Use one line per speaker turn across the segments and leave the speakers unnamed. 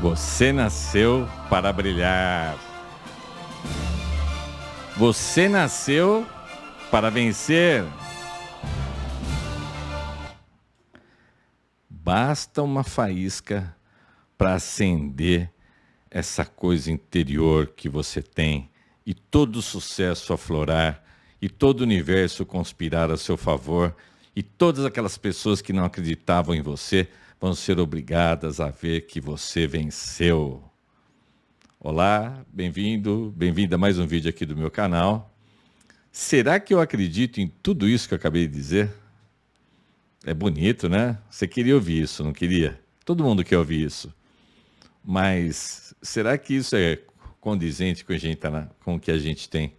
Você nasceu para brilhar. Você nasceu para vencer. Basta uma faísca para acender essa coisa interior que você tem e todo o sucesso aflorar e todo o universo conspirar a seu favor e todas aquelas pessoas que não acreditavam em você vão ser obrigadas a ver que você venceu. Olá, bem-vindo, bem-vinda a mais um vídeo aqui do meu canal. Será que eu acredito em tudo isso que eu acabei de dizer? É bonito, né? Você queria ouvir isso, não queria? Todo mundo quer ouvir isso. Mas será que isso é condizente com o que a gente tem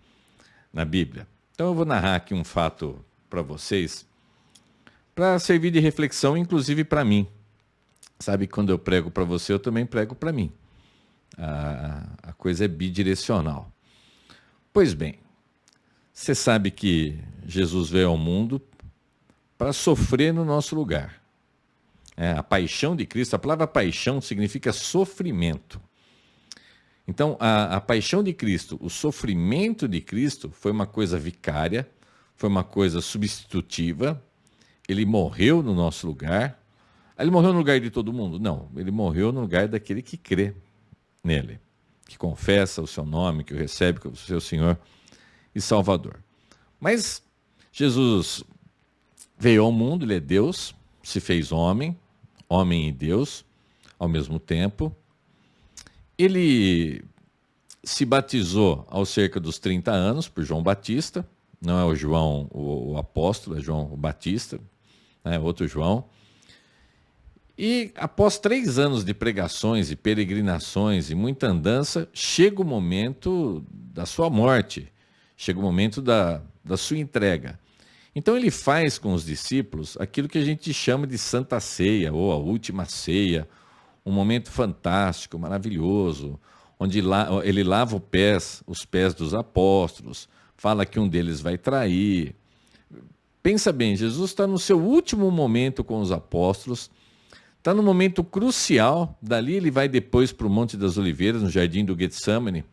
na Bíblia? Então eu vou narrar aqui um fato para vocês, para servir de reflexão, inclusive para mim. Sabe, quando eu prego para você, eu também prego para mim. A coisa é bidirecional. Pois bem, você sabe que Jesus veio ao mundo para sofrer no nosso lugar. A paixão de Cristo, a palavra paixão significa sofrimento. Então, a paixão de Cristo, o sofrimento de Cristo foi uma coisa vicária, foi uma coisa substitutiva. Ele morreu no nosso lugar. Ele morreu no lugar de todo mundo? Não, ele morreu no lugar daquele que crê nele, que confessa o seu nome, que o recebe como seu Senhor e Salvador. Mas Jesus veio ao mundo, ele é Deus, se fez homem, homem e Deus ao mesmo tempo. Ele se batizou aos cerca dos 30 anos por João Batista, não é o João o apóstolo, é João o Batista, outro João. E após 3 anos de pregações e peregrinações e muita andança, chega o momento da sua morte, chega o momento da sua entrega. Então ele faz com os discípulos aquilo que a gente chama de Santa Ceia, ou a Última Ceia, um momento fantástico, maravilhoso, onde ele lava os pés dos apóstolos, fala que um deles vai trair. Pensa bem, Jesus está no seu último momento com os apóstolos, está no momento crucial, dali ele vai depois para o Monte das Oliveiras, no Jardim do Getsemane,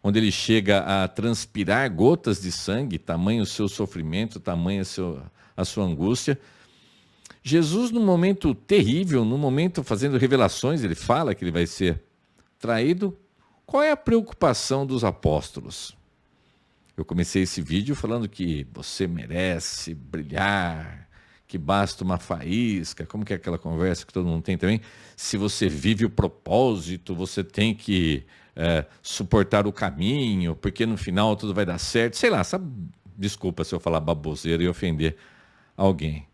onde ele chega a transpirar gotas de sangue, tamanho o seu sofrimento, tamanho a sua angústia. Jesus, num momento terrível, num momento fazendo revelações, ele fala que ele vai ser traído. Qual é a preocupação dos apóstolos? Eu comecei esse vídeo falando que você merece brilhar, que basta uma faísca, como que é aquela conversa que todo mundo tem também? Se você vive o propósito, você tem que suportar o caminho, porque no final tudo vai dar certo. Sei lá, sabe? Desculpa se eu falar baboseira e ofender alguém.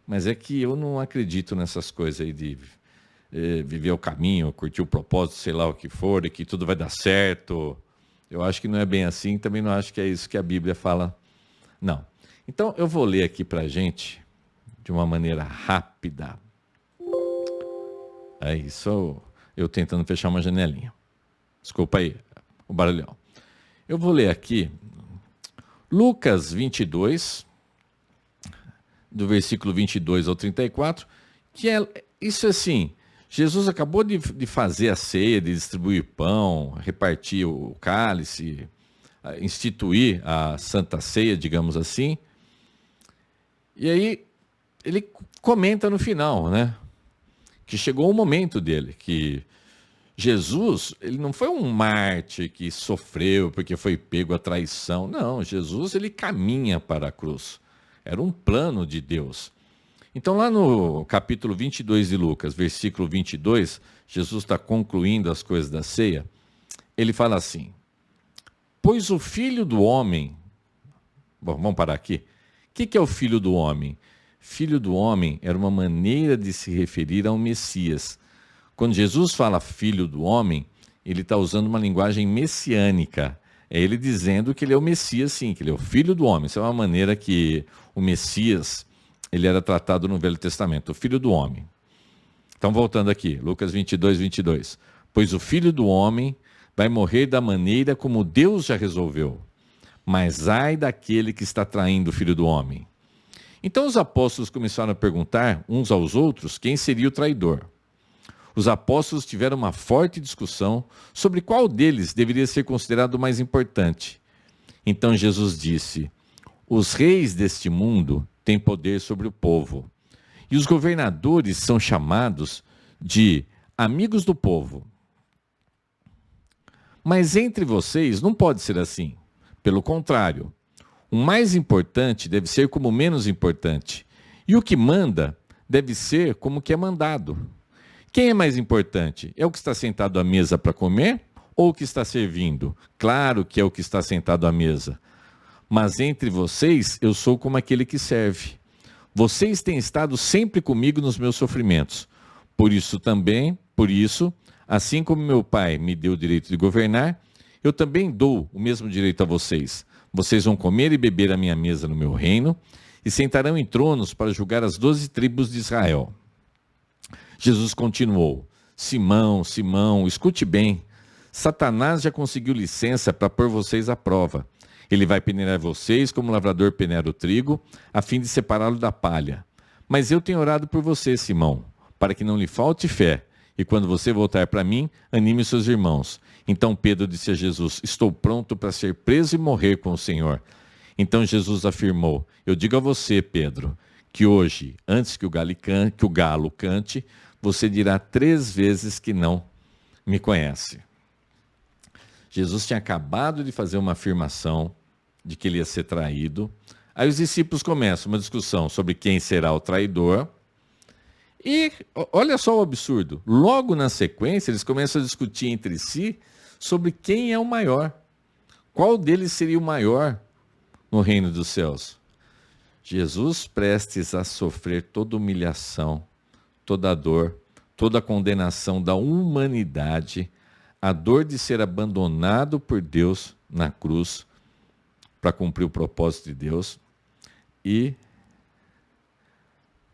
Mas é que eu não acredito nessas coisas aí de viver o caminho, curtir o propósito, sei lá o que for, e que tudo vai dar certo. Eu acho que não é bem assim, também não acho que é isso que a Bíblia fala, não. Então eu vou ler aqui pra gente, de uma maneira rápida. É isso, eu tentando fechar uma janelinha. Desculpa aí, o barulhão. Eu vou ler aqui Lucas 22, do versículo 22 ao 34, que é isso assim, Jesus acabou de fazer a ceia, de distribuir pão, repartir o cálice, instituir a Santa Ceia, digamos assim. E aí ele comenta no final, né, que chegou o momento dele, que Jesus, ele não foi um mártir que sofreu porque foi pego a traição. Não, Jesus, ele caminha para a cruz. Era um plano de Deus. Então lá no capítulo 22 de Lucas, versículo 22, Jesus está concluindo as coisas da ceia. Ele fala assim: pois o Filho do Homem... Bom, vamos parar aqui. O que é o Filho do Homem? Filho do Homem era uma maneira de se referir ao Messias. Quando Jesus fala Filho do Homem, ele está usando uma linguagem messiânica. É ele dizendo que ele é o Messias, sim, que ele é o Filho do Homem. Isso é uma maneira que o Messias ele era tratado no Velho Testamento, o Filho do Homem. Então, voltando aqui, Lucas 22, 22. Pois o Filho do Homem vai morrer da maneira como Deus já resolveu. Mas ai daquele que está traindo o Filho do Homem. Então os apóstolos começaram a perguntar uns aos outros quem seria o traidor. Os apóstolos tiveram uma forte discussão sobre qual deles deveria ser considerado o mais importante. Então Jesus disse: os reis deste mundo têm poder sobre o povo, e os governadores são chamados de amigos do povo. Mas entre vocês não pode ser assim. Pelo contrário, o mais importante deve ser como o menos importante, e o que manda deve ser como o que é mandado. Quem é mais importante? É o que está sentado à mesa para comer ou o que está servindo? Claro que é o que está sentado à mesa. Mas entre vocês eu sou como aquele que serve. Vocês têm estado sempre comigo nos meus sofrimentos. Por isso, assim como meu pai me deu o direito de governar, eu também dou o mesmo direito a vocês. Vocês vão comer e beber à minha mesa no meu reino e sentarão em tronos para julgar as 12 tribos de Israel. Jesus continuou: Simão, Simão, escute bem. Satanás já conseguiu licença para pôr vocês à prova. Ele vai peneirar vocês como o lavrador peneira o trigo, a fim de separá-lo da palha. Mas eu tenho orado por você, Simão, para que não lhe falte fé. E quando você voltar para mim, anime os seus irmãos. Então Pedro disse a Jesus: estou pronto para ser preso e morrer com o Senhor. Então Jesus afirmou: eu digo a você, Pedro, que hoje, antes que o galo cante, você dirá 3 vezes que não me conhece. Jesus tinha acabado de fazer uma afirmação de que ele ia ser traído. Aí os discípulos começam uma discussão sobre quem será o traidor. E olha só o absurdo. Logo na sequência, eles começam a discutir entre si sobre quem é o maior. Qual deles seria o maior no reino dos céus? Jesus, prestes a sofrer toda humilhação, toda dor, toda a condenação da humanidade, a dor de ser abandonado por Deus na cruz para cumprir o propósito de Deus, e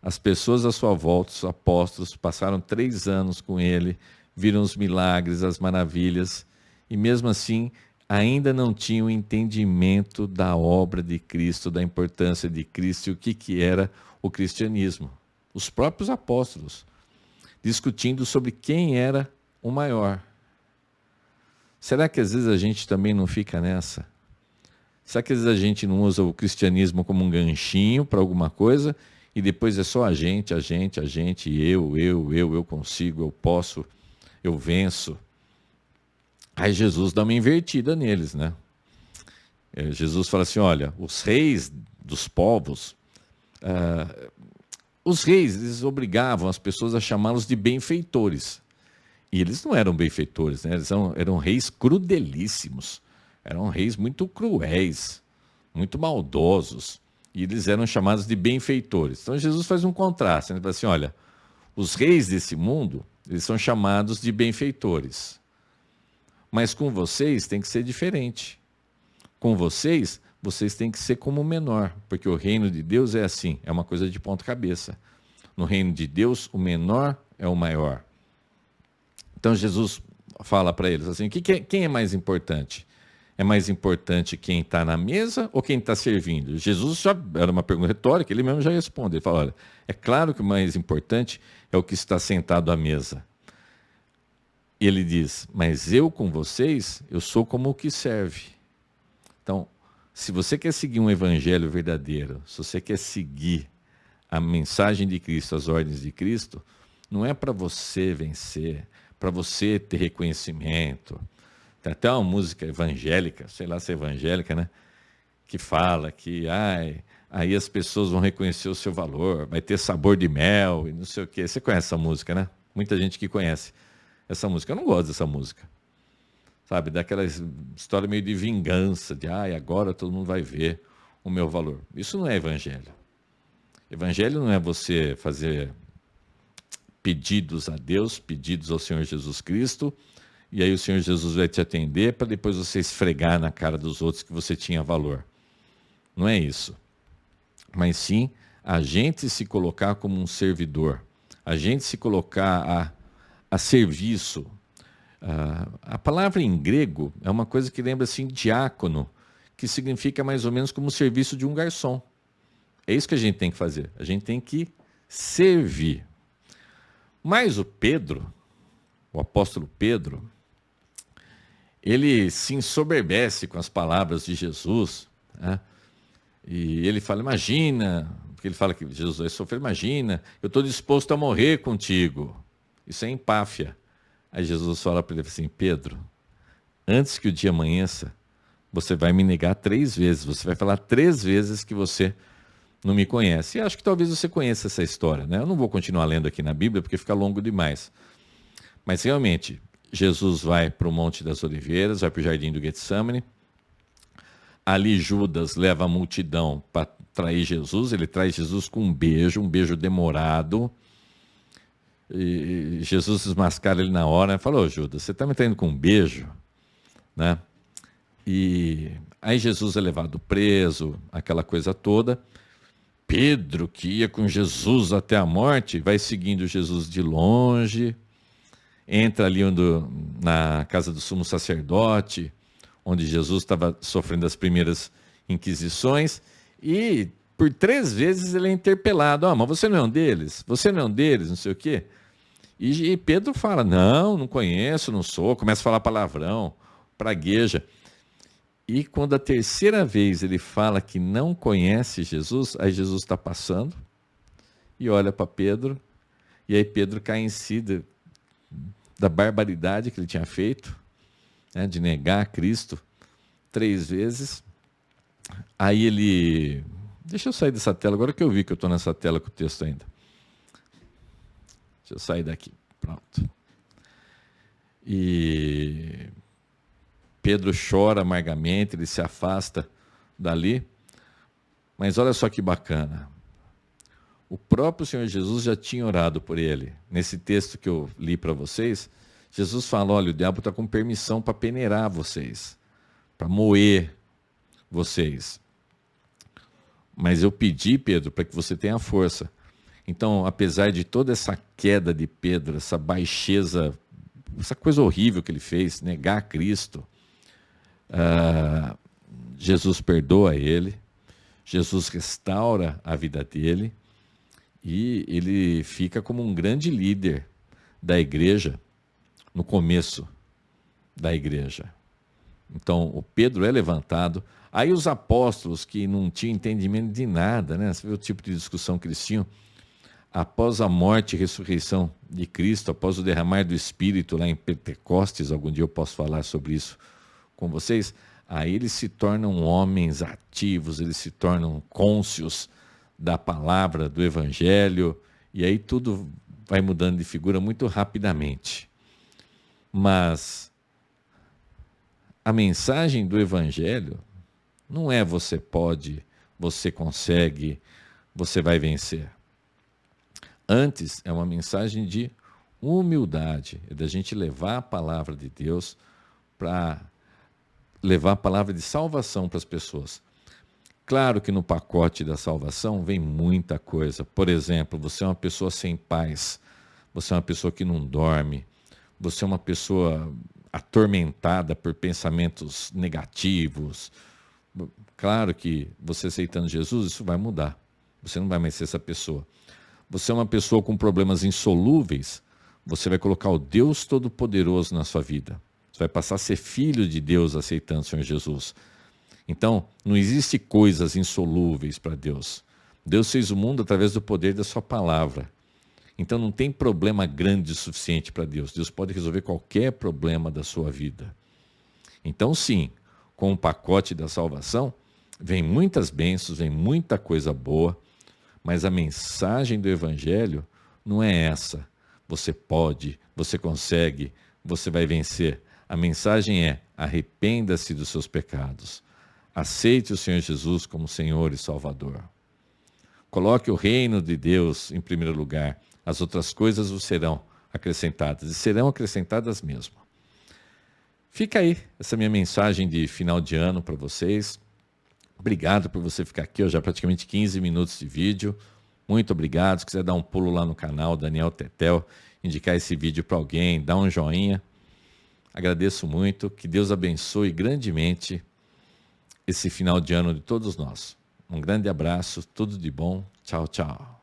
as pessoas à sua volta, os apóstolos, passaram 3 anos com ele, viram os milagres, as maravilhas, e mesmo assim ainda não tinham entendimento da obra de Cristo, da importância de Cristo e o que era o cristianismo. Os próprios apóstolos discutindo sobre quem era o maior. Será que às vezes a gente também não fica nessa? Será que às vezes a gente não usa o cristianismo como um ganchinho para alguma coisa e depois é só a gente, eu consigo, eu posso, eu venço? Aí Jesus dá uma invertida neles, né? Jesus fala assim: olha, os reis dos povos, os reis, eles obrigavam as pessoas a chamá-los de benfeitores. E eles não eram benfeitores, né? Eles eram reis crudelíssimos, eram reis muito cruéis, muito maldosos, e eles eram chamados de benfeitores. Então Jesus faz um contraste, né? Ele fala assim: olha, os reis desse mundo, eles são chamados de benfeitores. Mas com vocês tem que ser diferente. Com vocês têm que ser como o menor, porque o reino de Deus é assim, é uma coisa de ponta cabeça. No reino de Deus, o menor é o maior. Então Jesus fala para eles assim: quem é mais importante? É mais importante quem está na mesa ou quem está servindo? Jesus já era uma pergunta retórica, ele mesmo já responde. Ele fala: olha, é claro que o mais importante é o que está sentado à mesa. E ele diz: mas eu com vocês, eu sou como o que serve. Então, se você quer seguir um evangelho verdadeiro, se você quer seguir a mensagem de Cristo, as ordens de Cristo, não é para você vencer, para você ter reconhecimento. Tem até uma música evangélica, sei lá se é evangélica, né? Que fala que aí as pessoas vão reconhecer o seu valor, vai ter sabor de mel e não sei o quê. Você conhece essa música, né? Muita gente que conhece essa música. Eu não gosto dessa música. Sabe, daquela história meio de vingança, de agora todo mundo vai ver o meu valor. Isso não é evangelho. Evangelho não é você fazer pedidos a Deus, pedidos ao Senhor Jesus Cristo, e aí o Senhor Jesus vai te atender para depois você esfregar na cara dos outros que você tinha valor. Não é isso. Mas sim, a gente se colocar como um servidor, a gente se colocar a serviço. A palavra em grego é uma coisa que lembra assim diácono, que significa mais ou menos como o serviço de um garçom. É isso que a gente tem que fazer. A gente tem que servir. Mas o Pedro, o apóstolo Pedro, ele se ensoberbece com as palavras de Jesus, né? E ele fala, imagina, porque ele fala que Jesus vai sofrer, imagina, eu estou disposto a morrer contigo. Isso é empáfia. Aí Jesus fala para ele assim, Pedro, antes que o dia amanheça, você vai me negar 3 vezes, você vai falar 3 vezes que você não me conhece. E acho que talvez você conheça essa história, né? Eu não vou continuar lendo aqui na Bíblia, porque fica longo demais. Mas realmente, Jesus vai para o Monte das Oliveiras, vai para o Jardim do Getsemane. Ali Judas leva a multidão para trair Jesus, ele traz Jesus com um beijo demorado. E Jesus desmascara ele na hora, né? Falou, Judas, você está me traindo com um beijo? Né? E aí Jesus é levado preso, aquela coisa toda. Pedro, que ia com Jesus até a morte, vai seguindo Jesus de longe, entra ali na casa do sumo sacerdote, onde Jesus estava sofrendo as primeiras inquisições, e por 3 vezes ele é interpelado, mas você não é um deles? Você não é um deles, não sei o quê. E Pedro fala, não conheço, não sou, começa a falar palavrão, pragueja. E quando a 3ª vez ele fala que não conhece Jesus, aí Jesus está passando e olha para Pedro, e aí Pedro cai em si da barbaridade que ele tinha feito, né, de negar a Cristo 3 vezes. Aí ele... Deixa eu sair dessa tela, agora que eu vi que eu estou nessa tela com o texto ainda. Deixa eu sair daqui, pronto. E Pedro chora amargamente, ele se afasta dali. Mas olha só que bacana. O próprio Senhor Jesus já tinha orado por ele. Nesse texto que eu li para vocês, Jesus fala, olha, o diabo está com permissão para peneirar vocês, para moer vocês. Mas eu pedi, Pedro, para que você tenha força. Então, apesar de toda essa queda de Pedro, essa baixeza, essa coisa horrível que ele fez, negar a Cristo, Jesus perdoa ele, Jesus restaura a vida dele e ele fica como um grande líder da igreja no começo da igreja. Então, o Pedro é levantado. Aí os apóstolos que não tinham entendimento de nada, né? Você vê o tipo de discussão que eles tinham. Após a morte e ressurreição de Cristo, após o derramar do Espírito lá em Pentecostes, algum dia eu posso falar sobre isso com vocês, aí eles se tornam homens ativos, eles se tornam cônscios da palavra, do Evangelho, e aí tudo vai mudando de figura muito rapidamente. Mas a mensagem do Evangelho não é você pode, você consegue, você vai vencer. Antes, é uma mensagem de humildade, é da gente levar a palavra de Deus para levar a palavra de salvação para as pessoas. Claro que no pacote da salvação vem muita coisa. Por exemplo, você é uma pessoa sem paz, você é uma pessoa que não dorme, você é uma pessoa atormentada por pensamentos negativos. Claro que você aceitando Jesus, isso vai mudar. Você não vai mais ser essa pessoa. Você é uma pessoa com problemas insolúveis, você vai colocar o Deus Todo-Poderoso na sua vida. Você vai passar a ser filho de Deus aceitando o Senhor Jesus. Então, não existe coisas insolúveis para Deus. Deus fez o mundo através do poder da sua palavra. Então, não tem problema grande o suficiente para Deus. Deus pode resolver qualquer problema da sua vida. Então, sim, com o pacote da salvação, vem muitas bênçãos, vem muita coisa boa, mas a mensagem do Evangelho não é essa. Você pode, você consegue, você vai vencer. A mensagem é: arrependa-se dos seus pecados. Aceite o Senhor Jesus como Senhor e Salvador. Coloque o reino de Deus em primeiro lugar. As outras coisas vos serão acrescentadas, e serão acrescentadas mesmo. Fica aí essa minha mensagem de final de ano para vocês. Obrigado por você ficar aqui, já praticamente 15 minutos de vídeo. Muito obrigado. Se quiser dar um pulo lá no canal Daniel Tetel, indicar esse vídeo para alguém, dar um joinha. Agradeço muito. Que Deus abençoe grandemente esse final de ano de todos nós. Um grande abraço, tudo de bom. Tchau, tchau.